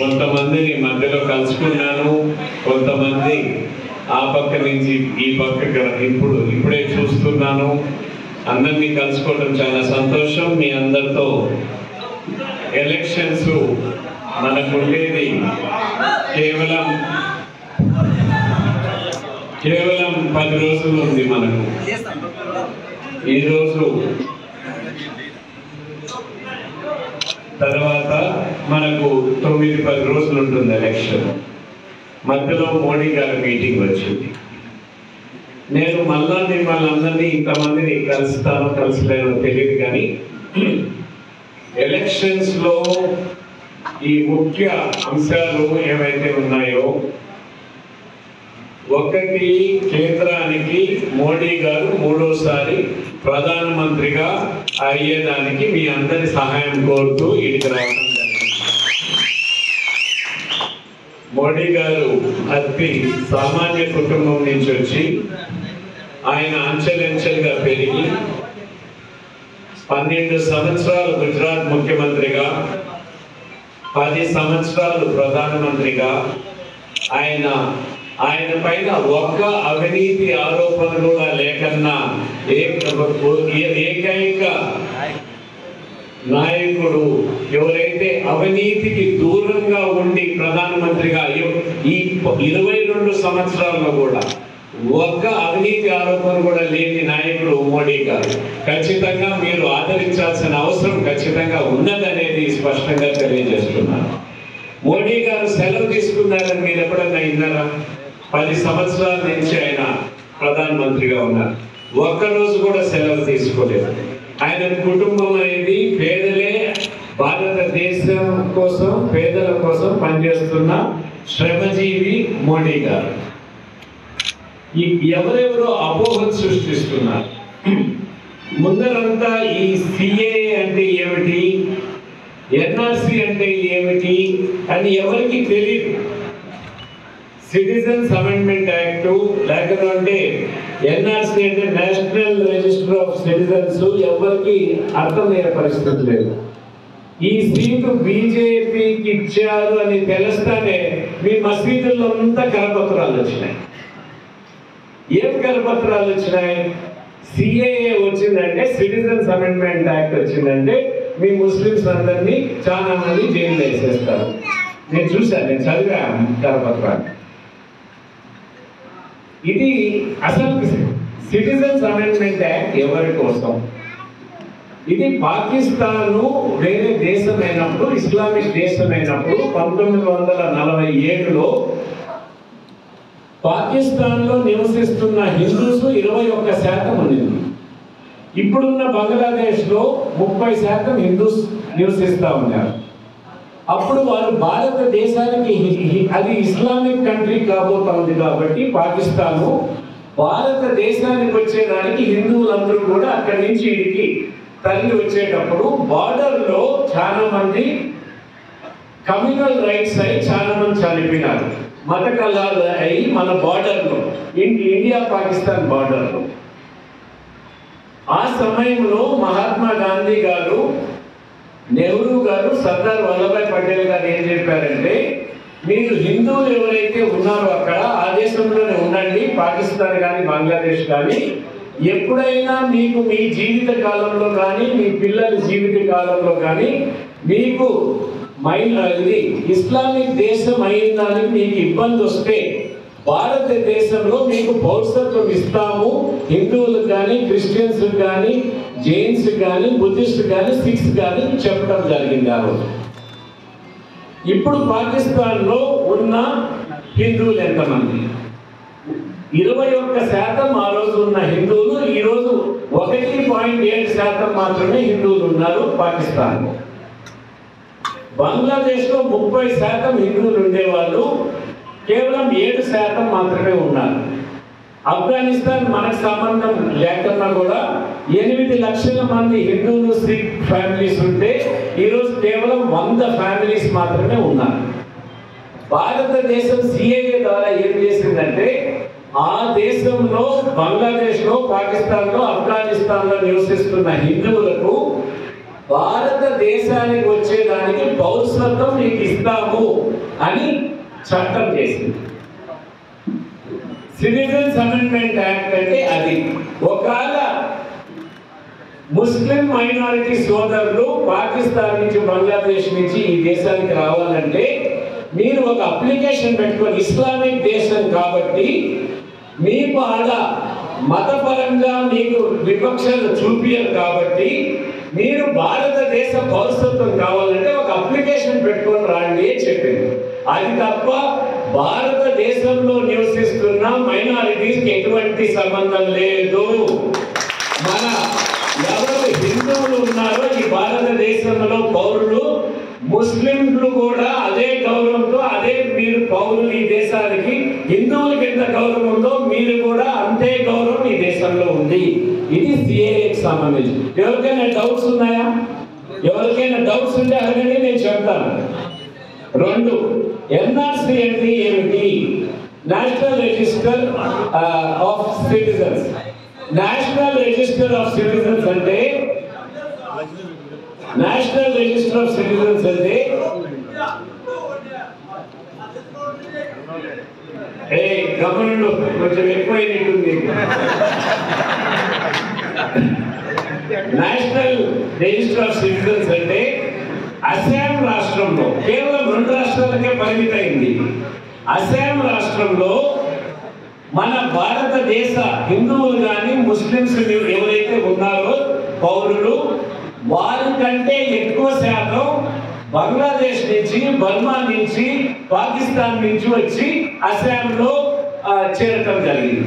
కొంతమందిని మధ్యలో కలుసుకున్నాను, కొంతమంది ఆ పక్క నుంచి ఈ పక్క ఇప్పుడే చూస్తున్నాను. అందరినీ కలుసుకోవడం చాలా సంతోషం. మీ అందరితో ఎలక్షన్స్ మనకు ఉండేది కేవలం 10 రోజులు ఉంది. మనకు ఈరోజు తర్వాత మనకు 9-10 రోజులు ఉంటుంది ఎలక్షన్. మధ్యలో మోడీ గారి మీటింగ్ వచ్చింది. నేను మళ్ళా మిమ్మల్ని అందరినీ ఇంతమందిని కలుసలేనో తెలియదు, కానీ ఎలక్షన్స్లో ఈ ముఖ్య అంశాలు ఏవైతే ఉన్నాయో, ఒకటి, కేంద్రానికి మోడీ గారు 3వ ప్రధానమంత్రిగా అయ్యేదానికి మీ అందరి సహాయం కోరుతూ ఇక్కడికి రావడం జరిగింది. మోడీ గారు అతి సామాన్య కుటుంబం నుంచి వచ్చి ఆయన అంచెలంచెలుగా పెరిగి 12 సంవత్సరాలు గుజరాత్ ముఖ్యమంత్రిగా, 10 సంవత్సరాలు ప్రధానమంత్రిగా ఆయన పైన ఒక్క అవినీతి ఆరోపణ కూడా లేకన్నా ఏకైక నాయకుడు ఎవరైతే అవినీతికి దూరంగా ఉండి ప్రధానమంత్రిగా ఈ 22 సంవత్సరాల్లో కూడా ఒక్క అవినీతి ఆరోపణ కూడా లేని నాయకుడు మోడీ గారు. ఖచ్చితంగా మీరు ఆదరించాల్సిన అవసరం ఖచ్చితంగా ఉన్నదనేది స్పష్టంగా తెలియజేస్తున్నారు. మోడీ గారు సెలవు తీసుకున్నారని మీరు ఎప్పుడన్నా విన్నారా? 10 సంవత్సరాల నుంచి ఆయన ప్రధానమంత్రిగా ఉన్నారు. ఒక్కరోజు కూడా సెలవు తీసుకోలేదు. ఆయన కుటుంబం అనేది పేదలే, భారతదేశం కోసం పేదల కోసం పనిచేస్తున్న శ్రమజీవి మోడీ గారు. ఎవరెవరో అపోహలు సృష్టిస్తున్నారు. ముందరంతా ఈ సిఏఏ అంటే ఏమిటి, ఎన్ఆర్సి అంటే ఏమిటి అని ఎవరికి తెలియదు. సిటిజన్స్ అమెండ్మెంట్ యాక్ట్, లేకపోతే ఎన్ఆర్సి అంటే నేషనల్ రిజిస్టర్ ఆఫ్ సిటిజన్స్ ఎవరికి అర్థమయ్యే పరిస్థితి లేదు. ఈ సీటు బీజేపీకి ఇచ్చారు అని తెలుస్తానే మీ మసీదుల్లో అంతా కరపత్రాలు వచ్చినాయి. ఏం కరపత్రాలు వచ్చినాయి? సిఏఏ వచ్చిందంటే, సిటిజన్స్ అమెండ్మెంట్ యాక్ట్ వచ్చిందంటే మీ ముస్లిమ్స్ అందరినీ చాలా మంది జైలు వేసేస్తారు. నేను చూశాను, నేను చదివాను కరపత్రాలు. ఇది అసలు సిటిజన్స్ అమెండ్మెంట్ యాక్ట్ ఎవరి కోసం? ఇది పాకిస్తాను వేరే దేశమైనప్పుడు, ఇస్లామిక్ దేశమైనప్పుడు 1947లో పాకిస్తాన్లో నివసిస్తున్న హిందూస్ 21% ఉన్నింది. ఇప్పుడున్న బంగ్లాదేశ్లో 30% హిందూస్ నివసిస్తూ ఉన్నారు. అప్పుడు వారు భారతదేశానికి, అది ఇస్లామిక్ కంట్రీ కాబోతోంది కాబట్టి పాకిస్తాను భారతదేశానికి వచ్చేదానికి హిందువులందరూ కూడా అక్కడి నుంచి ఇడికి తరలి వచ్చేటప్పుడు బార్డర్లో చాలా మంది కమ్యూనల్ రైట్స్ అయి చాలా మంది చనిపోయినారు. మత కలహాలు అయి మన బార్డర్లో, ఇండియా పాకిస్తాన్ బార్డర్లో. ఆ సమయంలో మహాత్మా గాంధీ గారు, నెహ్రూ గారు, సర్దార్ వల్లభాయ్ పటేల్ గారు ఏం చెప్పారంటే, మీరు హిందువులు ఎవరైతే ఉన్నారో అక్కడ ఆ దేశంలోనే ఉండండి, పాకిస్తాన్ కానీ బంగ్లాదేశ్ కానీ. ఎప్పుడైనా మీకు మీ జీవిత కాలంలో కానీ మీ పిల్లల జీవిత కాలంలో కానీ మీకు ఇది ఇస్లామిక్ దేశం అయినానికి మీకు ఇబ్బంది వస్తే భారతదేశంలో మీకు పౌరసత్వం ఇస్తాము. హిందువులకు కానీ, క్రిస్టియన్స్ కానీ, జైన్స్ కానీ, బుద్ధిస్ట్ కానీ, సిఖ్స్ కానీ చెప్పడం జరిగింది ఆ రోజు. ఇప్పుడు పాకిస్తాన్లో ఉన్న హిందువులు ఎంతమంది? 21% ఆ రోజు ఉన్న హిందువులు, ఈరోజు 1.7% మాత్రమే హిందువులు ఉన్నారు పాకిస్తాన్లో. బంగ్లాదేశ్లో 30% హిందువులు ఉండేవాళ్ళు, కేవలం 7% మాత్రమే ఉన్నారు. ఆఫ్ఘనిస్తాన్ మనకు సంబంధం లేకున్నా కూడా 8 లక్షల మంది హిందువులు, సిక్ ఫ్యామిలీస్ ఉంటే ఈరోజు కేవలం 100 ఫ్యామిలీస్ మాత్రమే ఉన్నారు. భారతదేశం సిఏఏ ద్వారా ఏం చేసిందంటే, ఆ దేశంలో బంగ్లాదేశ్లో, పాకిస్తాన్లో, ఆఫ్ఘనిస్తాన్లో నివసిస్తున్న హిందువులకు భారతదేశానికి వచ్చేదానికి పౌరసత్వం మీకు ఇస్తాము అని చట్టం చేసింది. సిటిజన్స్ అమెండ్మెంట్ యాక్ట్ అంటే అది. ఒకవేళ ముస్లిం మైనారిటీ సోదరులు పాకిస్తాన్ నుంచి, బంగ్లాదేశ్ నుంచి ఈ దేశానికి రావాలంటే మీరు ఒక అప్లికేషన్ పెట్టుకొని, ఇస్లామిక్ దేశం కాబట్టి మీకు ఆడ మతపరంగా మీకు వివక్షలు చూపించరు కాబట్టి మీరు భారతదేశ పౌరసత్వం కావాలంటే ఒక అప్లికేషన్ పెట్టుకొని రాండి అని చెప్పింది. అది తప్ప భారతదేశంలో నివసిస్తున్న మైనారిటీస్కి ఎటువంటి సంబంధం లేదు. మన ఎవరు హిందువులు ఉన్నారో ఈ భారతదేశంలో పౌరులు, ముస్లింలు కూడా అదే గౌరవంతో, అదే మీరు పౌరులు ఈ దేశానికి, హిందువులకి ఎంత గౌరవం ఉందో మీరు కూడా అంతే గౌరవం ఈ దేశంలో ఉంది. ఇది సిఏఏకి సంబంధించి. ఎవరికైనా డౌట్స్ ఉన్నాయా? ఎవరికైనా డౌట్స్ ఉంటే అడగండి, నేను చెప్తాను. 2, ఎన్ఆర్సి అంటే ఏమిటి? National register of citizens. National register of citizens అంటే గమనంలో కొంచెం ఎక్కువైనట్టుంది. నేషనల్ రిజిస్టర్ ఆఫ్ సిటిజన్స్ అంటే అస్సాం రాష్ట్రంలో, కేవలం 2 రాష్ట్రాలకే పరిమితమైంది. అస్సాం రాష్ట్రంలో మన భారతదేశ హిందువులు కానీ ముస్లిమ్స్ ఎవరైతే ఉన్నారో పౌరులు, వారికంటే ఎక్కువ శాతం బంగ్లాదేశ్ నుంచి, బర్మా నుంచి, పాకిస్తాన్ నుంచి వచ్చి అస్సాంలో చేరటం జరిగింది.